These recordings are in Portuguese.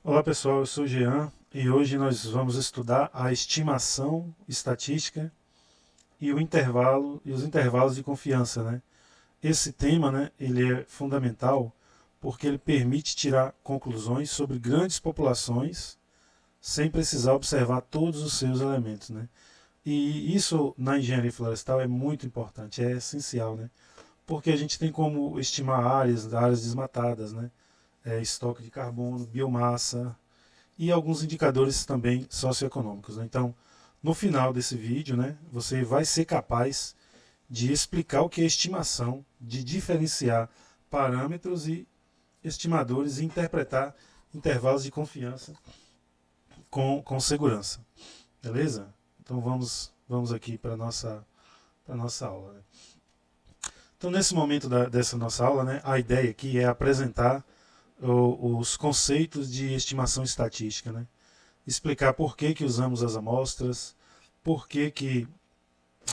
Olá pessoal, eu sou o Jean e hoje nós vamos estudar a estimação estatística e o intervalo e os intervalos de confiança, né? Esse tema, né, ele é fundamental porque ele permite tirar conclusões sobre grandes populações sem precisar observar todos os seus elementos, né? E isso na engenharia florestal é muito importante, é essencial, né? Porque a gente tem como estimar áreas desmatadas, né? Estoque de carbono, biomassa, e alguns indicadores também socioeconômicos, né? Então, no final desse vídeo, né, você vai ser capaz de explicar o que é estimação, de diferenciar parâmetros e estimadores e interpretar intervalos de confiança com segurança. Beleza? Então vamos aqui para a nossa aula. Né? Então, nesse momento dessa nossa aula, né, a ideia aqui é apresentar os conceitos de estimação estatística, né? Explicar por que usamos as amostras, por que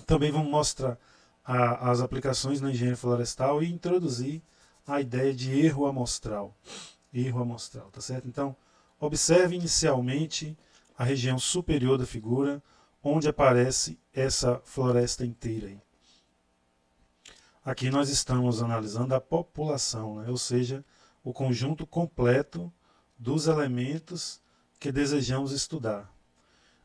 também vamos mostrar as aplicações na engenharia florestal e introduzir a ideia de erro amostral. Erro amostral, tá certo? Então, observe inicialmente a região superior da figura, onde aparece essa floresta inteira aí. Aqui nós estamos analisando a população, né? Ou seja, o conjunto completo dos elementos que desejamos estudar.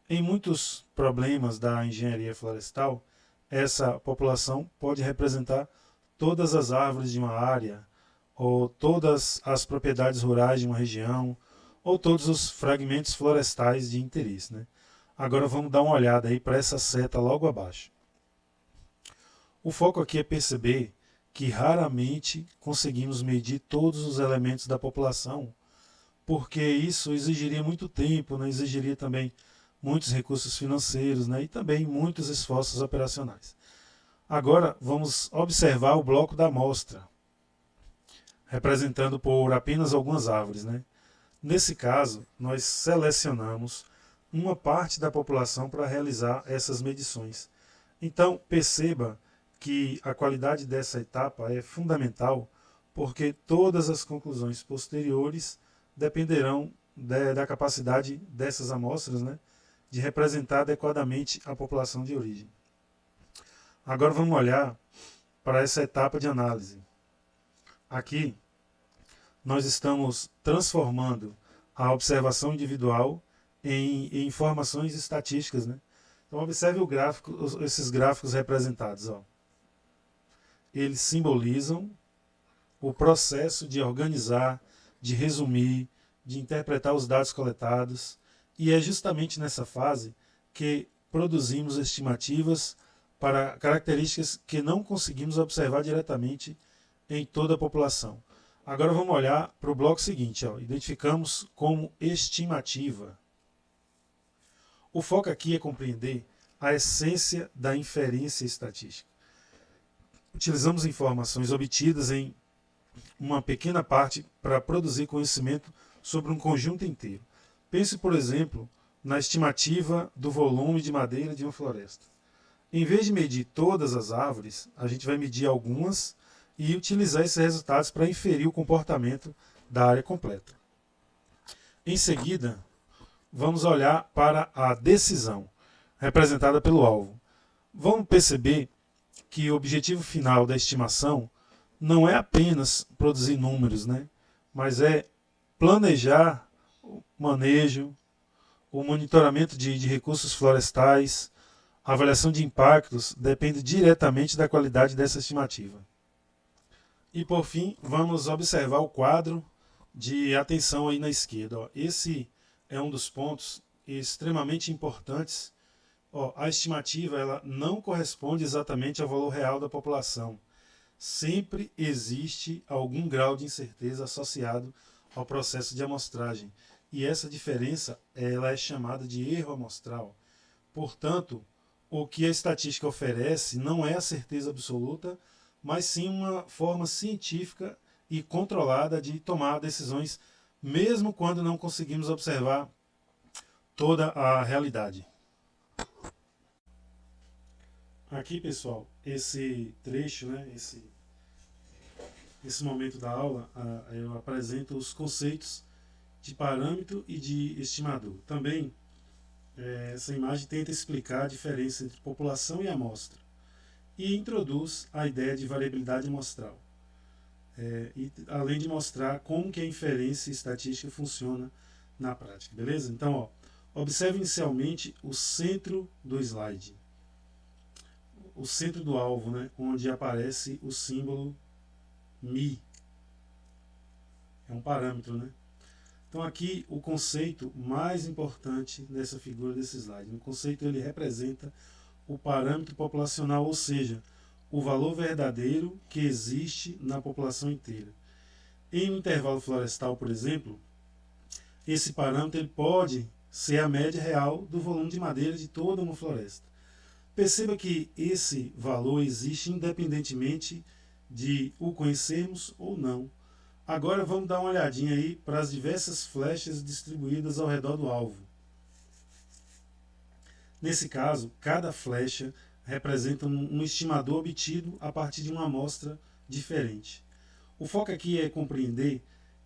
Em muitos problemas da engenharia florestal, essa população pode representar todas as árvores de uma área, ou todas as propriedades rurais de uma região, ou todos os fragmentos florestais de interesse. Né? Agora vamos dar uma olhada aí para essa seta logo abaixo. O foco aqui é perceber que raramente conseguimos medir todos os elementos da população, porque isso exigiria muito tempo, né? Exigiria também muitos recursos financeiros, né? E também muitos esforços operacionais. Agora vamos observar o bloco da amostra, representando por apenas algumas árvores. Né? Nesse caso, nós selecionamos uma parte da população para realizar essas medições. Então, perceba que a qualidade dessa etapa é fundamental, porque todas as conclusões posteriores dependerão da capacidade dessas amostras, né, de representar adequadamente a população de origem. Agora vamos olhar para essa etapa de análise. Aqui nós estamos transformando a observação individual em informações estatísticas. Né? Então observe o gráfico, esses gráficos representados. Ó. Eles simbolizam o processo de organizar, de resumir, de interpretar os dados coletados, e é justamente nessa fase que produzimos estimativas para características que não conseguimos observar diretamente em toda a população. Agora vamos olhar para o bloco seguinte, ó. Identificamos como estimativa. O foco aqui é compreender a essência da inferência estatística. Utilizamos informações obtidas em uma pequena parte para produzir conhecimento sobre um conjunto inteiro. Pense, por exemplo, na estimativa do volume de madeira de uma floresta. Em vez de medir todas as árvores, a gente vai medir algumas e utilizar esses resultados para inferir o comportamento da área completa. Em seguida, vamos olhar para a decisão, representada pelo alvo. Vamos perceber que o objetivo final da estimação não é apenas produzir números, né? Mas é planejar o manejo, o monitoramento de recursos florestais, a avaliação de impactos depende diretamente da qualidade dessa estimativa. E por fim, vamos observar o quadro de atenção aí na esquerda. Ó. Esse é um dos pontos extremamente importantes. Ó, a estimativa ela não corresponde exatamente ao valor real da população. Sempre existe algum grau de incerteza associado ao processo de amostragem. E essa diferença ela é chamada de erro amostral. Portanto, o que a estatística oferece não é a certeza absoluta, mas sim uma forma científica e controlada de tomar decisões, mesmo quando não conseguimos observar toda a realidade. Aqui, pessoal, esse trecho, né, esse momento da aula, eu apresento os conceitos de parâmetro e de estimador. Também, essa imagem tenta explicar a diferença entre população e amostra e introduz a ideia de variabilidade amostral, e além de mostrar como que a inferência estatística funciona na prática, beleza? Então, observe inicialmente o centro do slide, o centro do alvo, né, onde aparece o símbolo μ. É um parâmetro, né? Então aqui o conceito mais importante dessa figura desse slide. O conceito ele representa o parâmetro populacional, ou seja, o valor verdadeiro que existe na população inteira. Em um intervalo florestal, por exemplo, esse parâmetro ele pode ser a média real do volume de madeira de toda uma floresta. Perceba que esse valor existe independentemente de o conhecermos ou não. Agora vamos dar uma olhadinha aí para as diversas flechas distribuídas ao redor do alvo. Nesse caso, cada flecha representa um estimador obtido a partir de uma amostra diferente. O foco aqui é compreender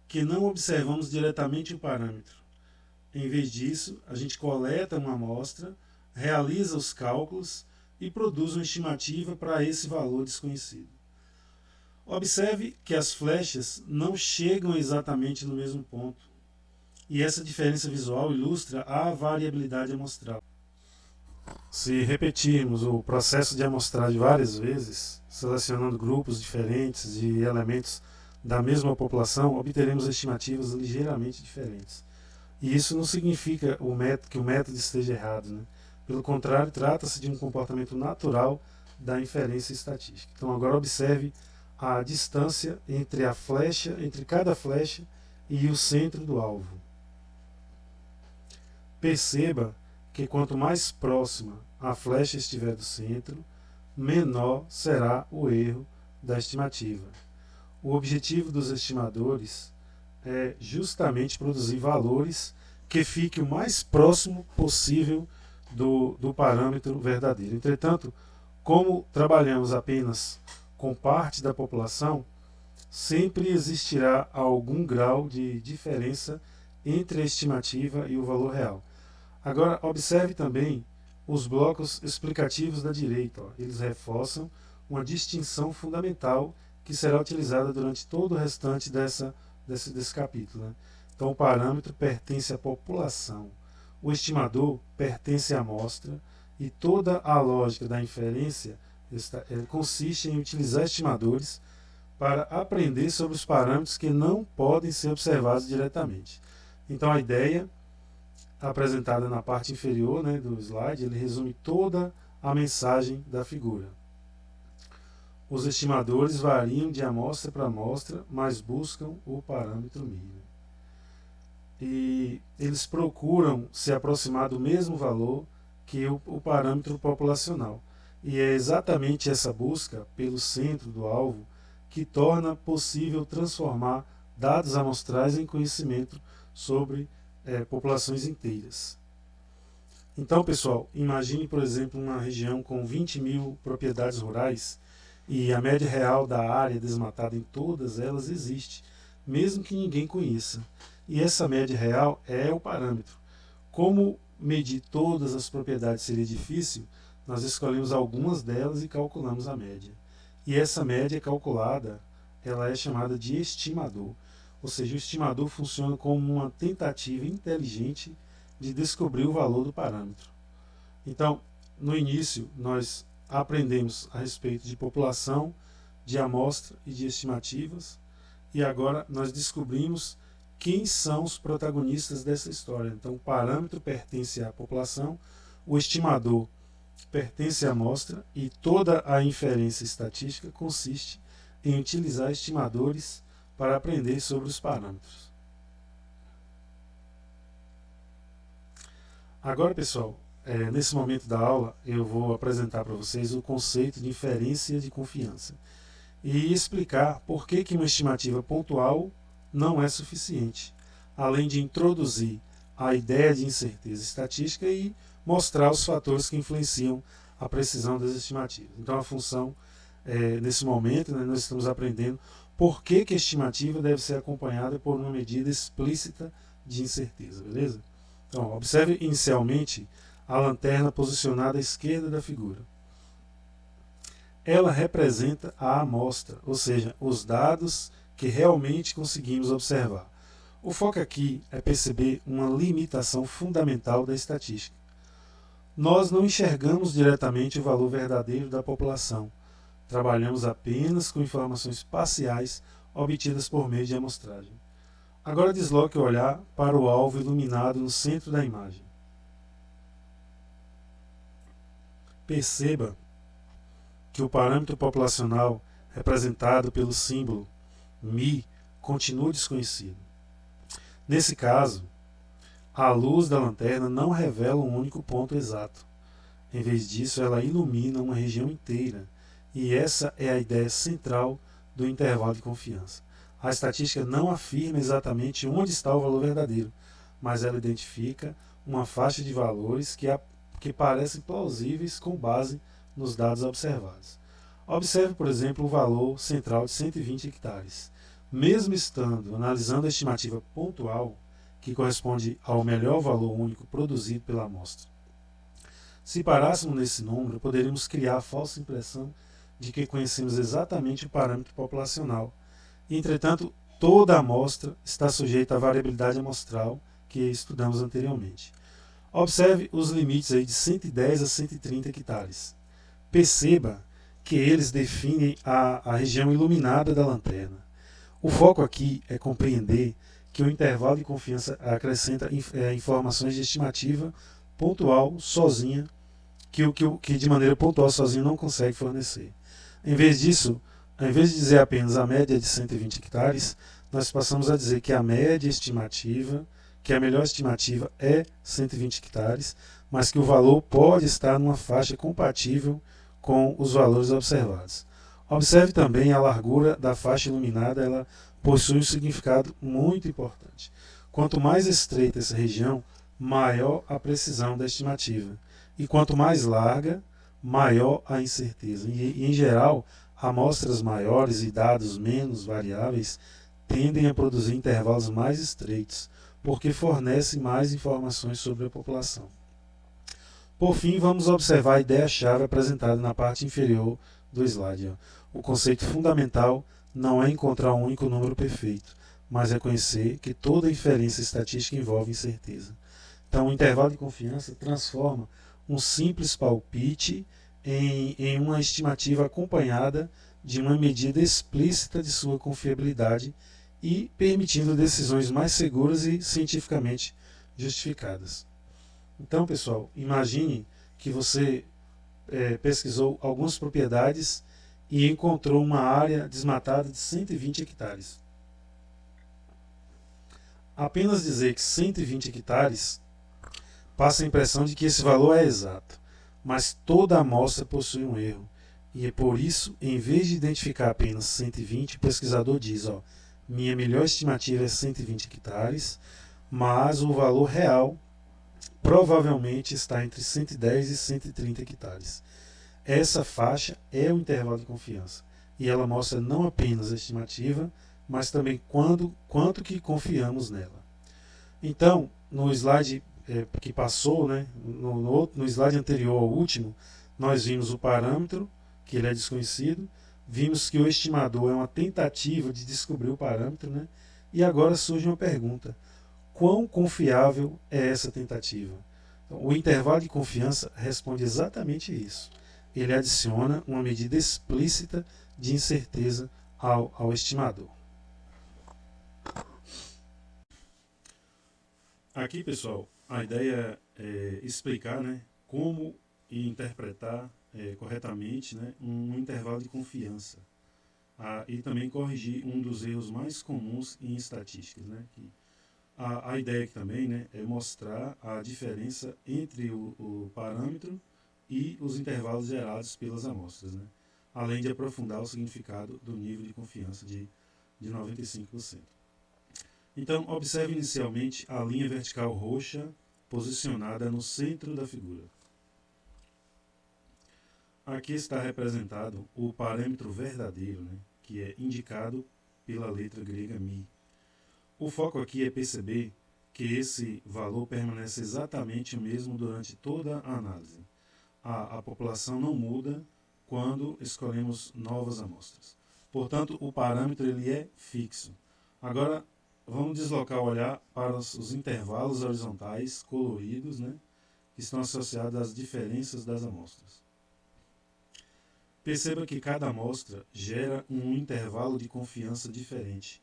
que não observamos diretamente o parâmetro. Em vez disso, a gente coleta uma amostra, realiza os cálculos e produz uma estimativa para esse valor desconhecido. Observe que as flechas não chegam exatamente no mesmo ponto, e essa diferença visual ilustra a variabilidade amostral. Se repetirmos o processo de amostragem várias vezes, selecionando grupos diferentes de elementos da mesma população, obteremos estimativas ligeiramente diferentes. E isso não significa que o método esteja errado, né? Pelo contrário, trata-se de um comportamento natural da inferência estatística. Então agora observe a distância entre cada flecha e o centro do alvo. Perceba que quanto mais próxima a flecha estiver do centro, menor será o erro da estimativa. O objetivo dos estimadores é justamente produzir valores que fiquem o mais próximo possível do parâmetro verdadeiro. Entretanto, como trabalhamos apenas com parte da população, sempre existirá algum grau de diferença entre a estimativa e o valor real. Agora, observe também os blocos explicativos da direita. Eles reforçam uma distinção fundamental que será utilizada durante todo o restante desse capítulo, né? Então, o parâmetro pertence à população, o estimador pertence à amostra, e toda a lógica da inferência consiste em utilizar estimadores para aprender sobre os parâmetros que não podem ser observados diretamente. Então, a ideia apresentada na parte inferior, né, do slide, ele resume toda a mensagem da figura. Os estimadores variam de amostra para amostra, mas buscam o parâmetro mínimo. E eles procuram se aproximar do mesmo valor que o parâmetro populacional. E é exatamente essa busca pelo centro do alvo que torna possível transformar dados amostrais em conhecimento sobre populações inteiras. Então, pessoal, imagine, por exemplo, uma região com 20 mil propriedades rurais e a média real da área desmatada em todas elas existe, mesmo que ninguém conheça. E essa média real é o parâmetro. Como medir todas as propriedades seria difícil, nós escolhemos algumas delas e calculamos a média. E essa média calculada, ela é chamada de estimador. Ou seja, o estimador funciona como uma tentativa inteligente de descobrir o valor do parâmetro. Então, no início, nós aprendemos a respeito de população, de amostra e de estimativas, e agora nós descobrimos quem são os protagonistas dessa história. Então, o parâmetro pertence à população, o estimador pertence à amostra, e toda a inferência estatística consiste em utilizar estimadores para aprender sobre os parâmetros. Agora, pessoal, nesse momento da aula, eu vou apresentar para vocês o conceito de inferência de confiança e explicar por que uma estimativa pontual não é suficiente, além de introduzir a ideia de incerteza estatística e mostrar os fatores que influenciam a precisão das estimativas. Então, a função, nesse momento, né, nós estamos aprendendo por que a estimativa deve ser acompanhada por uma medida explícita de incerteza, beleza? Então, observe inicialmente a lanterna posicionada à esquerda da figura. Ela representa a amostra, ou seja, os dados que realmente conseguimos observar. O foco aqui é perceber uma limitação fundamental da estatística. Nós não enxergamos diretamente o valor verdadeiro da população. Trabalhamos apenas com informações parciais obtidas por meio de amostragem. Agora desloque o olhar para o alvo iluminado no centro da imagem. Perceba que o parâmetro populacional representado pelo símbolo μ continua desconhecido. Nesse caso, a luz da lanterna não revela um único ponto exato. Em vez disso, ela ilumina uma região inteira, e essa é a ideia central do intervalo de confiança. A estatística não afirma exatamente onde está o valor verdadeiro, mas ela identifica uma faixa de valores que parecem plausíveis com base nos dados observados. Observe, por exemplo, o valor central de 120 hectares. Mesmo estando analisando a estimativa pontual, que corresponde ao melhor valor único produzido pela amostra. Se parássemos nesse número, poderíamos criar a falsa impressão de que conhecemos exatamente o parâmetro populacional. Entretanto, toda a amostra está sujeita à variabilidade amostral que estudamos anteriormente. Observe os limites aí de 110 a 130 hectares. Perceba que eles definem a região iluminada da lanterna. O foco aqui é compreender que o intervalo de confiança acrescenta informações de estimativa pontual sozinha, que de maneira pontual sozinho não consegue fornecer. Em vez disso, ao invés de dizer apenas a média de 120 hectares, nós passamos a dizer que a média estimativa, que a melhor estimativa é 120 hectares, mas que o valor pode estar numa faixa compatível com os valores observados. Observe também a largura da faixa iluminada, ela possui um significado muito importante. Quanto mais estreita essa região, maior a precisão da estimativa. E quanto mais larga, maior a incerteza. E em geral, amostras maiores e dados menos variáveis tendem a produzir intervalos mais estreitos, porque fornecem mais informações sobre a população. Por fim, vamos observar a ideia-chave apresentada na parte inferior do slide. O conceito fundamental não é encontrar um único número perfeito, mas reconhecer que toda inferência estatística envolve incerteza. Então, o intervalo de confiança transforma um simples palpite em uma estimativa acompanhada de uma medida explícita de sua confiabilidade e permitindo decisões mais seguras e cientificamente justificadas. Então, pessoal, imagine que você pesquisou algumas propriedades e encontrou uma área desmatada de 120 hectares. Apenas dizer que 120 hectares passa a impressão de que esse valor é exato, mas toda a amostra possui um erro. E é por isso, em vez de identificar apenas 120, o pesquisador diz, minha melhor estimativa é 120 hectares, mas o valor real provavelmente está entre 110 e 130 hectares. Essa faixa é o intervalo de confiança, e ela mostra não apenas a estimativa, mas também quanto que confiamos nela. Então, no slide que passou, né, no slide anterior ao último, nós vimos o parâmetro, que ele é desconhecido, vimos que o estimador é uma tentativa de descobrir o parâmetro, né, e agora surge uma pergunta: quão confiável é essa tentativa? Então, o intervalo de confiança responde exatamente isso. Ele adiciona uma medida explícita de incerteza ao estimador. Aqui, pessoal, a ideia é explicar, né, como interpretar corretamente, né, um intervalo de confiança. E também corrigir um dos erros mais comuns em estatísticas. Né, que a ideia aqui também, né, é mostrar a diferença entre o parâmetro e os intervalos gerados pelas amostras, né, além de aprofundar o significado do nível de confiança de 95%. Então, observe inicialmente a linha vertical roxa posicionada no centro da figura. Aqui está representado o parâmetro verdadeiro, né, que é indicado pela letra grega μ. O foco aqui é perceber que esse valor permanece exatamente o mesmo durante toda a análise. A população não muda quando escolhemos novas amostras. Portanto, o parâmetro ele é fixo. Agora, vamos deslocar o olhar para os intervalos horizontais coloridos, né, que estão associados às diferenças das amostras. Perceba que cada amostra gera um intervalo de confiança diferente.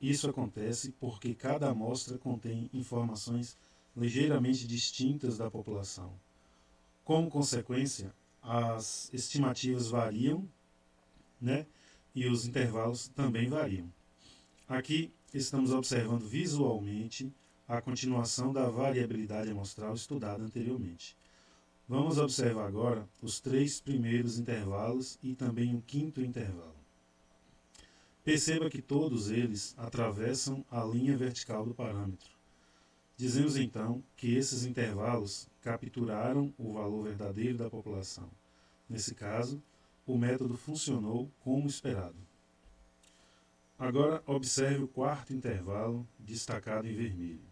Isso acontece porque cada amostra contém informações ligeiramente distintas da população. Como consequência, as estimativas variam, né, e os intervalos também variam. Aqui estamos observando visualmente a continuação da variabilidade amostral estudada anteriormente. Vamos observar agora os 3 primeiros intervalos e também o 5º intervalo. Perceba que todos eles atravessam a linha vertical do parâmetro. Dizemos então que esses intervalos capturaram o valor verdadeiro da população. Nesse caso, o método funcionou como esperado. Agora observe o 4º intervalo destacado em vermelho.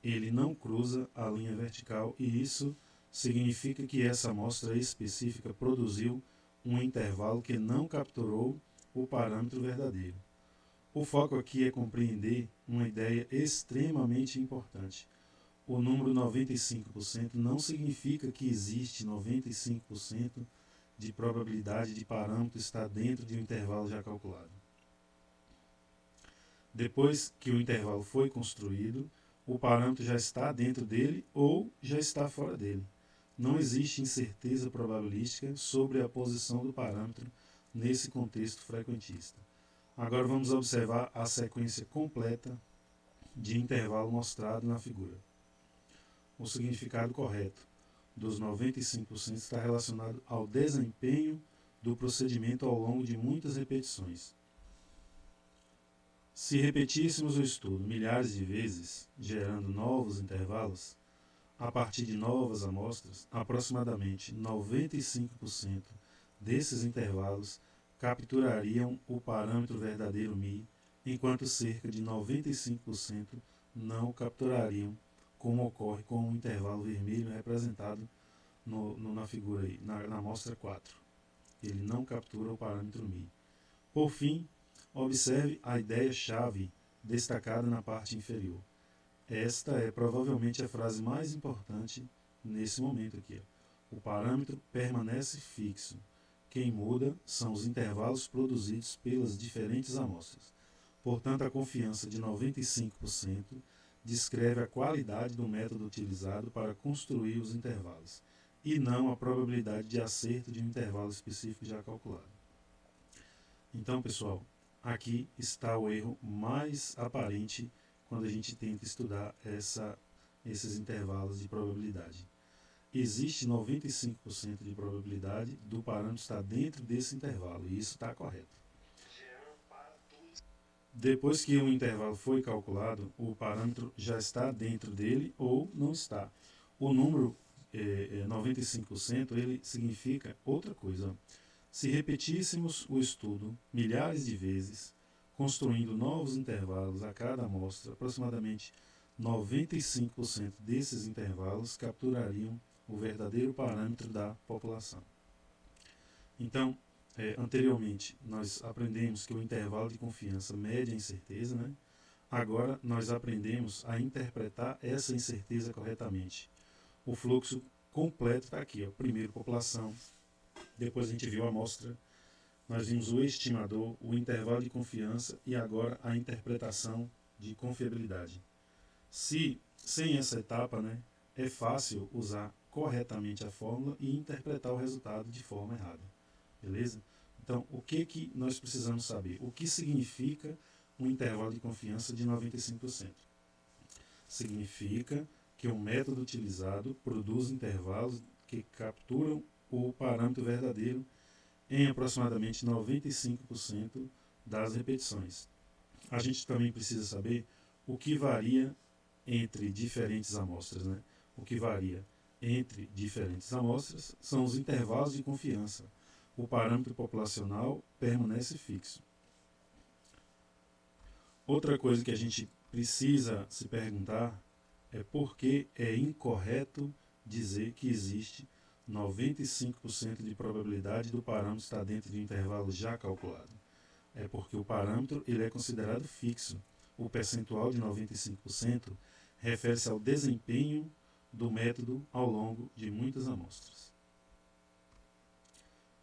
Ele não cruza a linha vertical e isso significa que essa amostra específica produziu um intervalo que não capturou o parâmetro verdadeiro. O foco aqui é compreender uma ideia extremamente importante. O número 95% não significa que existe 95% de probabilidade de parâmetro estar dentro de um intervalo já calculado. Depois que o intervalo foi construído, o parâmetro já está dentro dele ou já está fora dele. Não existe incerteza probabilística sobre a posição do parâmetro nesse contexto frequentista. Agora vamos observar a sequência completa de intervalo mostrado na figura. O significado correto dos 95% está relacionado ao desempenho do procedimento ao longo de muitas repetições. Se repetíssemos o estudo milhares de vezes, gerando novos intervalos, a partir de novas amostras, aproximadamente 95% desses intervalos capturariam o parâmetro verdadeiro μ, enquanto cerca de 95% não o capturariam, como ocorre com o intervalo vermelho representado na figura aí, na amostra 4. Ele não captura o parâmetro μ. Por fim, observe a ideia-chave destacada na parte inferior. Esta é provavelmente a frase mais importante nesse momento aqui. O parâmetro permanece fixo. Quem muda são os intervalos produzidos pelas diferentes amostras. Portanto, a confiança de 95% descreve a qualidade do método utilizado para construir os intervalos, e não a probabilidade de acerto de um intervalo específico já calculado. Então, pessoal, aqui está o erro mais aparente quando a gente tenta estudar esses intervalos de probabilidade. Existe 95% de probabilidade do parâmetro estar dentro desse intervalo, e isso está correto. Depois que um intervalo foi calculado, o parâmetro já está dentro dele ou não está. O número 95% ele significa outra coisa. Se repetíssemos o estudo milhares de vezes, construindo novos intervalos a cada amostra, aproximadamente 95% desses intervalos capturariam o verdadeiro parâmetro da população. Então, anteriormente, nós aprendemos que o intervalo de confiança mede a incerteza, né? Agora, nós aprendemos a interpretar essa incerteza corretamente. O fluxo completo está aqui. Ó. Primeiro, população. Depois a gente viu a amostra. Nós vimos o estimador, o intervalo de confiança e agora a interpretação de confiabilidade. Sem essa etapa, né, é fácil usar corretamente a fórmula e interpretar o resultado de forma errada. Beleza? Então, o que nós precisamos saber? O que significa um intervalo de confiança de 95%? Significa que o método utilizado produz intervalos que capturam o parâmetro verdadeiro em aproximadamente 95% das repetições. A gente também precisa saber o que varia entre diferentes amostras, né? O que varia entre diferentes amostras são os intervalos de confiança. O parâmetro populacional permanece fixo. Outra coisa que a gente precisa se perguntar é porque é incorreto dizer que existe 95% de probabilidade do parâmetro estar dentro de um intervalo já calculado. É porque o parâmetro ele é considerado fixo. O percentual de 95% refere-se ao desempenho do método ao longo de muitas amostras.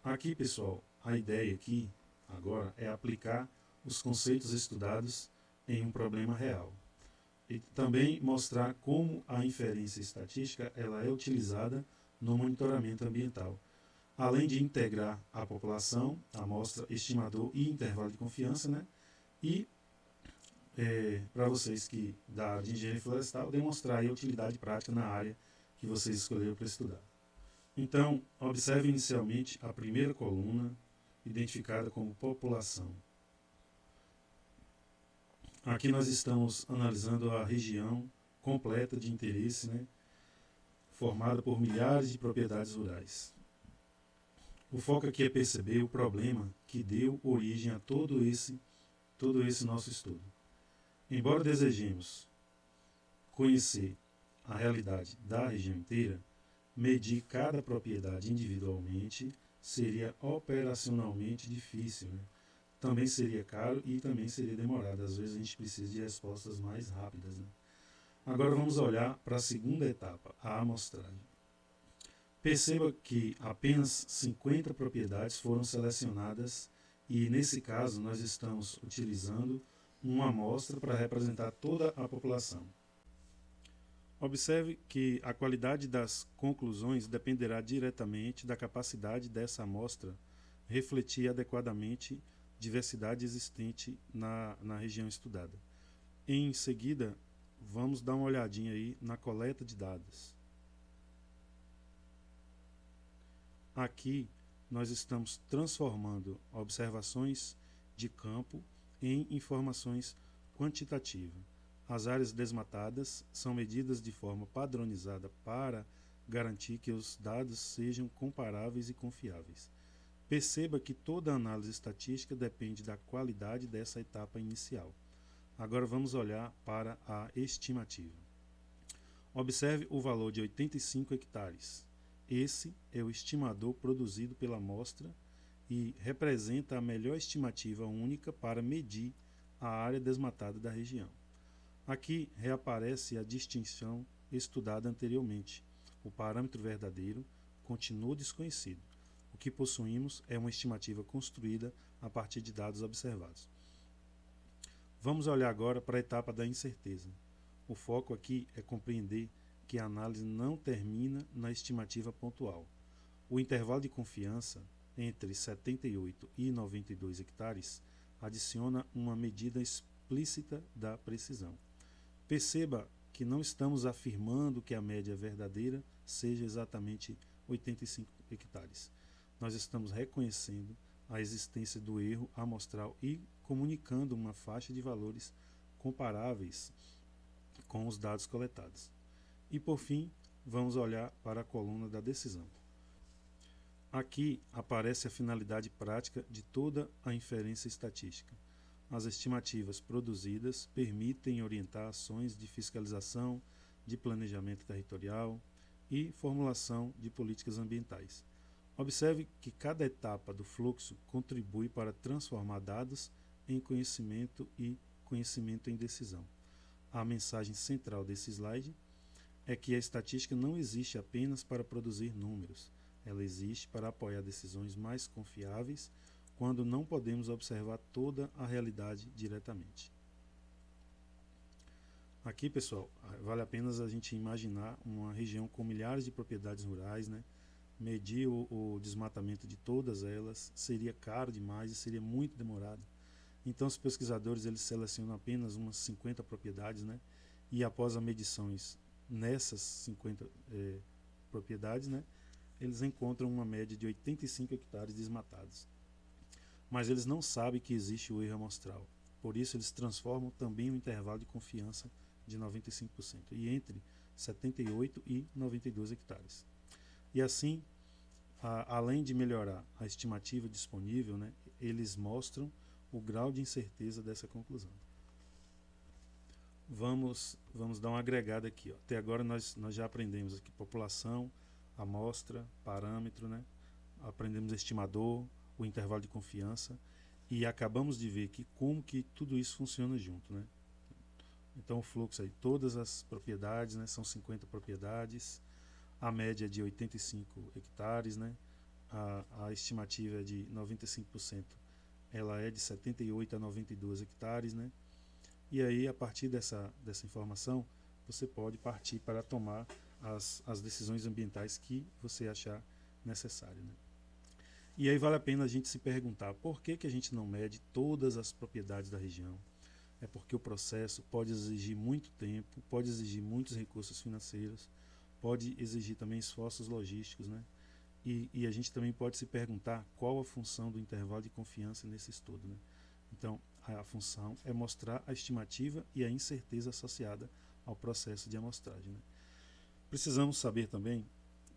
Aqui, pessoal, a ideia aqui agora é aplicar os conceitos estudados em um problema real. E também mostrar como a inferência estatística ela é utilizada no monitoramento ambiental, além de integrar a população, amostra, estimador e intervalo de confiança, né? E para vocês que da área de engenharia florestal, demonstrar a utilidade prática na área que vocês escolheram para estudar. Então, observe inicialmente a primeira coluna, identificada como população. Aqui nós estamos analisando a região completa de interesse, né, formada por milhares de propriedades rurais. O foco aqui é perceber o problema que deu origem a todo esse nosso estudo. Embora desejemos conhecer a realidade da região inteira, medir cada propriedade individualmente seria operacionalmente difícil, né? Também seria caro e também seria demorado. Às vezes a gente precisa de respostas mais rápidas, né? Agora vamos olhar para a segunda etapa, a amostragem. Perceba que apenas 50 propriedades foram selecionadas e, nesse caso, nós estamos utilizando uma amostra para representar toda a população. Observe que a qualidade das conclusões dependerá diretamente da capacidade dessa amostra refletir adequadamente diversidade existente na região estudada. Em seguida, vamos dar uma olhadinha aí na coleta de dados. Aqui nós estamos transformando observações de campo em informações quantitativas. As áreas desmatadas são medidas de forma padronizada para garantir que os dados sejam comparáveis e confiáveis. Perceba que toda análise estatística depende da qualidade dessa etapa inicial. Agora vamos olhar para a estimativa. Observe o valor de 85 hectares. Esse é o estimador produzido pela amostra e representa a melhor estimativa única para medir a área desmatada da região. Aqui reaparece a distinção estudada anteriormente. O parâmetro verdadeiro continua desconhecido. O que possuímos é uma estimativa construída a partir de dados observados. Vamos olhar agora para a etapa da incerteza. O foco aqui é compreender que a análise não termina na estimativa pontual. O intervalo de confiança entre 78 e 92 hectares adiciona uma medida explícita da precisão. Perceba que não estamos afirmando que a média verdadeira seja exatamente 85 hectares. Nós estamos reconhecendo a existência do erro amostral e comunicando uma faixa de valores comparáveis com os dados coletados. E por fim, vamos olhar para a coluna da decisão. Aqui aparece a finalidade prática de toda a inferência estatística. As estimativas produzidas permitem orientar ações de fiscalização, de planejamento territorial e formulação de políticas ambientais. Observe que cada etapa do fluxo contribui para transformar dados em conhecimento e conhecimento em decisão. A mensagem central desse slide é que a estatística não existe apenas para produzir números, ela existe para apoiar decisões mais confiáveis quando não podemos observar toda a realidade diretamente. Aqui, pessoal, vale a pena a gente imaginar uma região com milhares de propriedades rurais, né? Medir o desmatamento de todas elas seria caro demais e seria muito demorado. Então, os pesquisadores eles selecionam apenas umas 50 propriedades, né? E após as medições nessas 50 propriedades, né? Eles encontram uma média de 85 hectares desmatados. Mas eles não sabem que existe o erro amostral. Por isso, eles transformam também o intervalo de confiança de 95%, e entre 78 e 92 hectares. E assim, além de melhorar a estimativa disponível, né, eles mostram o grau de incerteza dessa conclusão. Vamos dar uma agregada aqui. Ó. Até agora nós já aprendemos aqui população, amostra, parâmetro, né? Aprendemos estimador, o intervalo de confiança e acabamos de ver aqui como que tudo isso funciona junto, né? Então o fluxo aí, todas as propriedades, né? São 50 propriedades, a média é de 85 hectares, né? A estimativa é de 95%, ela é de 78 a 92 hectares, né? E aí, a partir dessa informação, você pode partir para tomar as decisões ambientais que você achar necessário, né? E aí vale a pena a gente se perguntar por que a gente não mede todas as propriedades da região. É porque o processo pode exigir muito tempo, pode exigir muitos recursos financeiros, pode exigir também esforços logísticos, né? E a gente também pode se perguntar qual a função do intervalo de confiança nesse estudo, né? Então, a função é mostrar a estimativa e a incerteza associada ao processo de amostragem, né? Precisamos saber também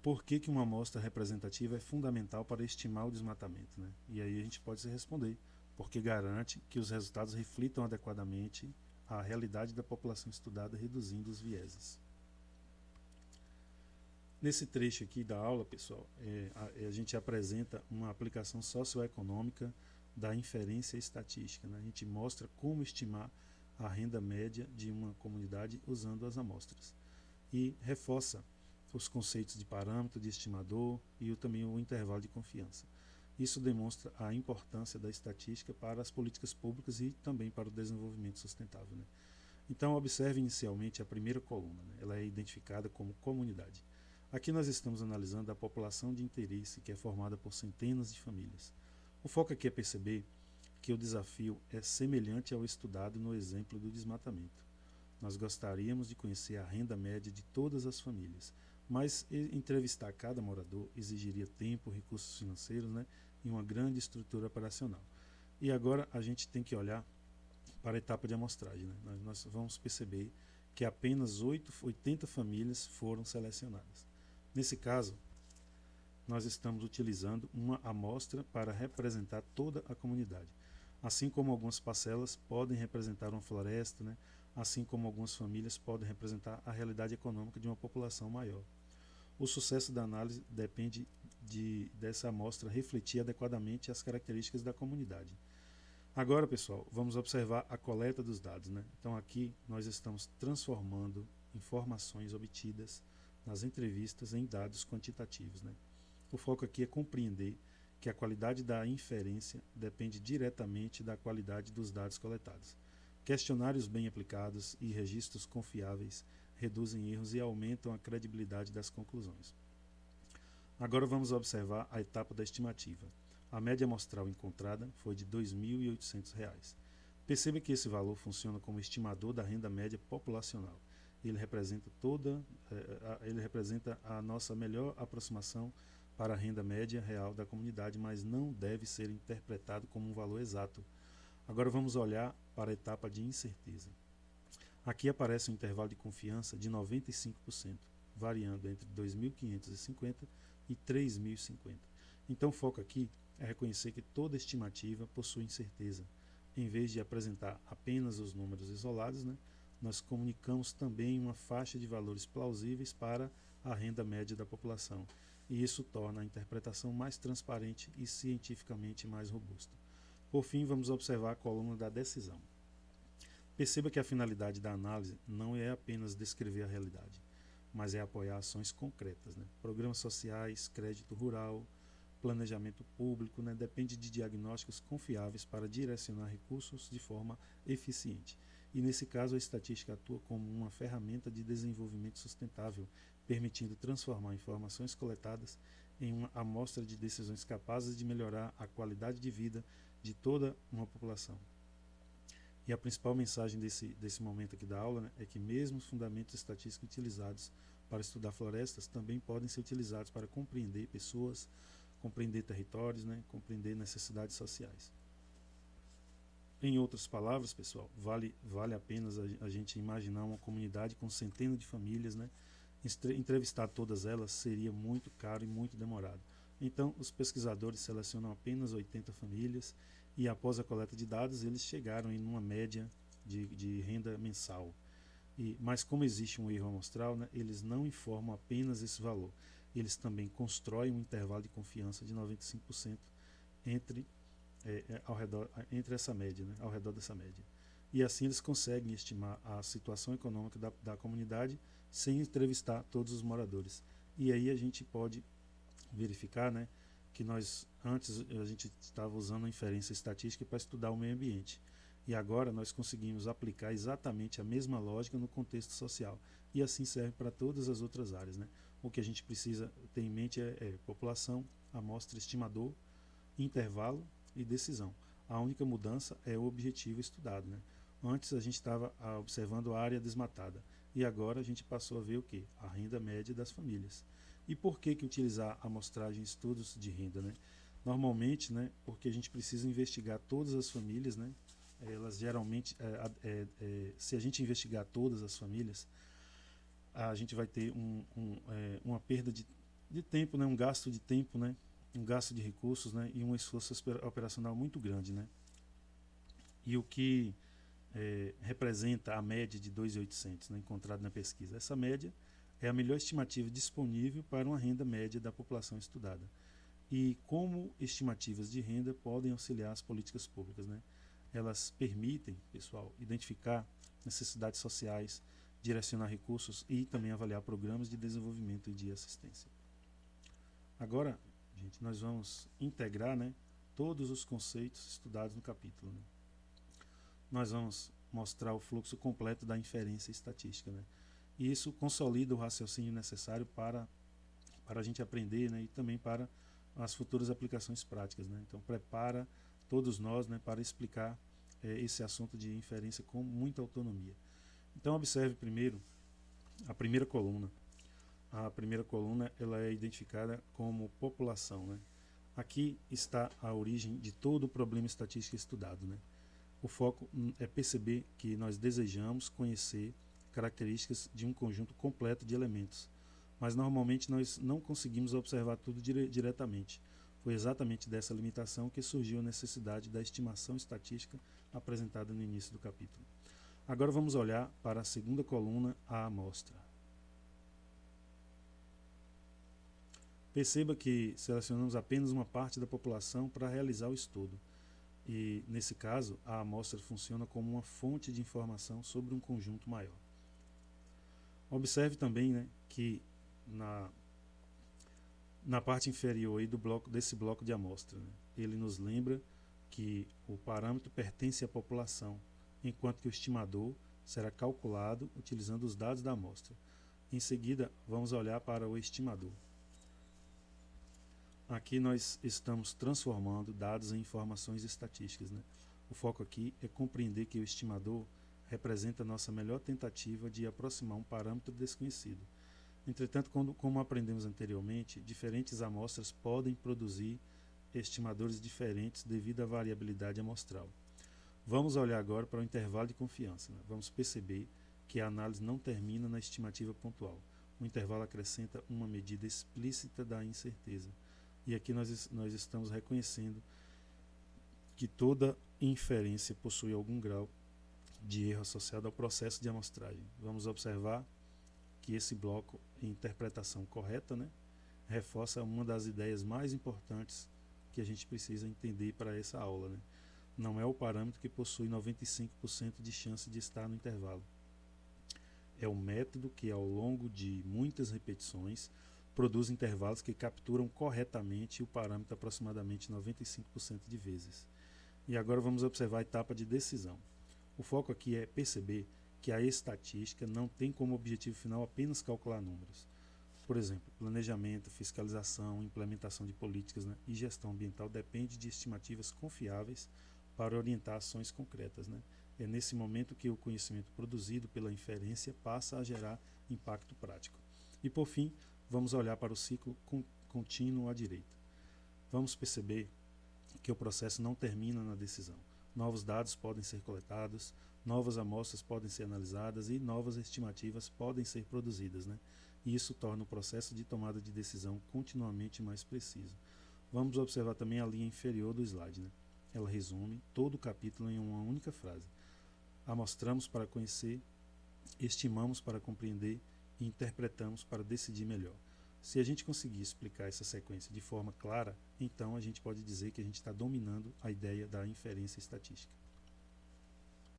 por que uma amostra representativa é fundamental para estimar o desmatamento, né? E aí a gente pode se responder, porque garante que os resultados reflitam adequadamente a realidade da população estudada, reduzindo os vieses. Nesse trecho aqui da aula, pessoal, a gente apresenta uma aplicação socioeconômica da inferência estatística, né? A gente mostra como estimar a renda média de uma comunidade usando as amostras. E reforça os conceitos de parâmetro, de estimador e também o intervalo de confiança. Isso demonstra a importância da estatística para as políticas públicas e também para o desenvolvimento sustentável, né? Então, observe inicialmente a primeira coluna, né? Ela é identificada como comunidade. Aqui nós estamos analisando a população de interesse, que é formada por centenas de famílias. O foco aqui é perceber que o desafio é semelhante ao estudado no exemplo do desmatamento. Nós gostaríamos de conhecer a renda média de todas as famílias, mas entrevistar cada morador exigiria tempo, recursos financeiros, né, e uma grande estrutura operacional. E agora a gente tem que olhar para a etapa de amostragem, né? Nós vamos perceber que apenas 80 famílias foram selecionadas. Nesse caso, nós estamos utilizando uma amostra para representar toda a comunidade. Assim como algumas parcelas podem representar uma floresta, né? Assim como algumas famílias podem representar a realidade econômica de uma população maior. O sucesso da análise depende dessa amostra refletir adequadamente as características da comunidade. Agora, pessoal, vamos observar a coleta dos dados, né? Então aqui nós estamos transformando informações obtidas nas entrevistas em dados quantitativos, né? O foco aqui é compreender que a qualidade da inferência depende diretamente da qualidade dos dados coletados. Questionários bem aplicados e registros confiáveis reduzem erros e aumentam a credibilidade das conclusões. Agora vamos observar a etapa da estimativa. A média amostral encontrada foi de R$ 2.800. Perceba que esse valor funciona como estimador da renda média populacional. Ele representa a nossa melhor aproximação para a renda média real da comunidade, mas não deve ser interpretado como um valor exato. Agora vamos olhar para a etapa de incerteza. Aqui aparece um intervalo de confiança de 95%, variando entre 2.550 e 3.050. Então o foco aqui é reconhecer que toda estimativa possui incerteza. Em vez de apresentar apenas os números isolados, né, nós comunicamos também uma faixa de valores plausíveis para a renda média da população. E isso torna a interpretação mais transparente e cientificamente mais robusta. Por fim, vamos observar a coluna da decisão. Perceba que a finalidade da análise não é apenas descrever a realidade, mas é apoiar ações concretas, né? Programas sociais, crédito rural, planejamento público, né? Depende de diagnósticos confiáveis para direcionar recursos de forma eficiente. E nesse caso a estatística atua como uma ferramenta de desenvolvimento sustentável, permitindo transformar informações coletadas em uma amostra de decisões capazes de melhorar a qualidade de vida de toda uma população. E a principal mensagem desse momento aqui da aula, né, é que mesmo os fundamentos estatísticos utilizados para estudar florestas também podem ser utilizados para compreender pessoas, compreender territórios, né, compreender necessidades sociais. Em outras palavras, pessoal, vale apenas a gente imaginar uma comunidade com centenas de famílias, né? Entrevistar todas elas seria muito caro e muito demorado. Então, os pesquisadores selecionam apenas 80 famílias e após a coleta de dados, eles chegaram em uma média de renda mensal. Mas como existe um erro amostral, né, eles não informam apenas esse valor. Eles também constroem um intervalo de confiança de 95% entre, entre essa média, né, ao redor dessa média. E assim eles conseguem estimar a situação econômica da comunidade sem entrevistar todos os moradores. E aí a gente pode verificar, né, que antes a gente estava usando a inferência estatística para estudar o meio ambiente. E agora nós conseguimos aplicar exatamente a mesma lógica no contexto social. E assim serve para todas as outras áreas, né? O que a gente precisa ter em mente é população, amostra, estimador, intervalo e decisão. A única mudança é o objetivo estudado, né? Antes a gente estava observando a área desmatada e agora a gente passou a ver o que? A renda média das famílias. E por que utilizar a amostragem em estudos de renda, né? Normalmente, né, porque a gente precisa investigar todas as famílias, né? Elas geralmente, se a gente investigar todas as famílias, a gente vai ter uma perda de tempo, né, um gasto de tempo, né, um gasto de recursos, né, e um esforço operacional muito grande, né. E o que representa a média de 2.800, né, encontrada na pesquisa? Essa média é a melhor estimativa disponível para uma renda média da população estudada. E como estimativas de renda podem auxiliar as políticas públicas, né? Elas permitem, pessoal, identificar necessidades sociais, direcionar recursos e também avaliar programas de desenvolvimento e de assistência. Agora, gente, nós vamos integrar, né, todos os conceitos estudados no capítulo, né? Nós vamos mostrar o fluxo completo da inferência estatística, né? E isso consolida o raciocínio necessário para a gente aprender, né, e também para as futuras aplicações práticas, né? Então prepara todos nós, né, para explicar esse assunto de inferência com muita autonomia. Então observe primeiro a primeira coluna. A primeira coluna ela é identificada como população, né? Aqui está a origem de todo o problema estatístico estudado, né? O foco é perceber que nós desejamos conhecer características de um conjunto completo de elementos, mas normalmente nós não conseguimos observar tudo diretamente. Foi exatamente dessa limitação que surgiu a necessidade da estimação estatística apresentada no início do capítulo. Agora vamos olhar para a segunda coluna, a amostra. Perceba que selecionamos apenas uma parte da população para realizar o estudo. E, nesse caso, a amostra funciona como uma fonte de informação sobre um conjunto maior. Observe também, né, que na parte inferior aí desse bloco de amostra, né, ele nos lembra que o parâmetro pertence à população, enquanto que o estimador será calculado utilizando os dados da amostra. Em seguida, vamos olhar para o estimador. Aqui nós estamos transformando dados em informações estatísticas, né? O foco aqui é compreender que o estimador representa a nossa melhor tentativa de aproximar um parâmetro desconhecido. Entretanto, como aprendemos anteriormente, diferentes amostras podem produzir estimadores diferentes devido à variabilidade amostral. Vamos olhar agora para o intervalo de confiança, né? Vamos perceber que a análise não termina na estimativa pontual. O intervalo acrescenta uma medida explícita da incerteza. E aqui nós estamos reconhecendo que toda inferência possui algum grau de erro associado ao processo de amostragem. Vamos observar que esse bloco, em interpretação correta, né, reforça uma das ideias mais importantes que a gente precisa entender para essa aula, né? Não é o parâmetro que possui 95% de chance de estar no intervalo. É o método que, ao longo de muitas repetições, produz intervalos que capturam corretamente o parâmetro aproximadamente 95% de vezes. E agora vamos observar a etapa de decisão. O foco aqui é perceber que a estatística não tem como objetivo final apenas calcular números. Por exemplo, planejamento, fiscalização, implementação de políticas, né, e gestão ambiental depende de estimativas confiáveis para orientar ações concretas, né? É nesse momento que o conhecimento produzido pela inferência passa a gerar impacto prático. E por fim, vamos olhar para o ciclo contínuo à direita. Vamos perceber que o processo não termina na decisão. Novos dados podem ser coletados, novas amostras podem ser analisadas e novas estimativas podem ser produzidas, né? E isso torna o processo de tomada de decisão continuamente mais preciso. Vamos observar também a linha inferior do slide, né? Ela resume todo o capítulo em uma única frase. Amostramos para conhecer estimamos para compreender e interpretamos para decidir melhor. Se a gente conseguir explicar essa sequência de forma clara, então a gente pode dizer que a gente está dominando a ideia da inferência estatística.